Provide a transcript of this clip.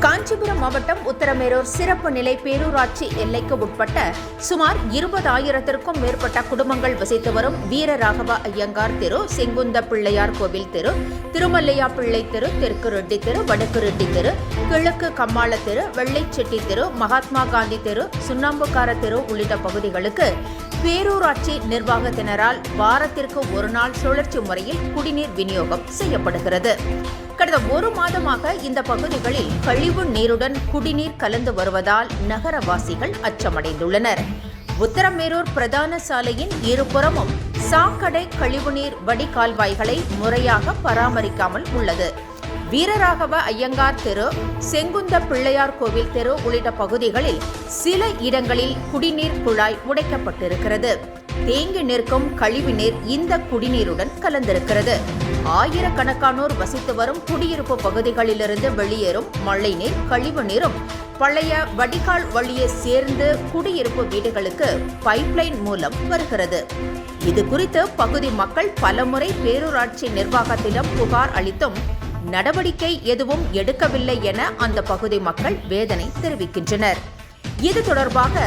காஞ்சிபுரம் மாவட்டம் உத்தரமேரூர் சிறப்பு நிலை பேரூராட்சி எல்லைக்கு உட்பட்ட சுமார் 20,000க்கும் மேற்பட்ட குடும்பங்கள் வசித்து வரும் வீரராகவ ஐயங்கார் தெரு, செங்குந்த பிள்ளையார் கோவில் தெரு, திருமல்லையா பிள்ளை தெரு, தெற்கு ரெட்டி தெரு, வடக்கு ரெட்டி தெரு, கிழக்கு கம்மாள தெரு, வெள்ளைச்செட்டி தெரு, மகாத்மா காந்தி தெரு, சுண்ணாம்புக்கார தெரு உள்ளிட்ட பகுதிகளுக்கு பேரூராட்சி நிர்வாகத்தினரால் வாரத்திற்கு ஒரு நாள் சுழற்சி முறையில் குடிநீர் விநியோகம் செய்யப்படுகிறது. கடந்த ஒரு மாதமாக இந்த பகுதிகளில் கழிவு நீருடன் குடிநீர் கலந்து வருவதால் நகரவாசிகள் அச்சமடைந்துள்ளனர். உத்தரமேரூர் பிரதான சாலையின் இருபுறமும் சாக்கடை கழிவுநீர் வடிகால்வாய்களை முறையாக பராமரிக்காமல் உள்ளது. வீரராகவ ஐயங்கார் தெரு, செங்குந்த பிள்ளையார் கோவில் தெரு உள்ளிட்ட பகுதிகளில் சில இடங்களில் குடிநீர் குழாய் உடைக்கப்பட்டிருக்கிறது. தேங்கி நிற்கும் கழிவுநீர் இந்த குடிநீருடன் கலந்திருக்கிறது. ஆயிரக்கணக்கானோர் வசித்து வரும் குடியிருப்பு பகுதிகளிலிருந்து வெளியேறும் மழைநீர், கழிவுநீரும் பழைய வடிகால் வழியே சேர்ந்து குடியிருப்பு வீடுகளுக்கு பைப்லைன் மூலம் வருகிறது. இது குறித்து பகுதி மக்கள் பலமுறை பேரூராட்சி நிர்வாகத்திடம் புகார் அளித்தும் நடவடிக்கை எதுவும் எடுக்கவில்லை என அந்த பகுதி மக்கள் வேதனை தெரிவிக்கின்றனர். இது தொடர்பாக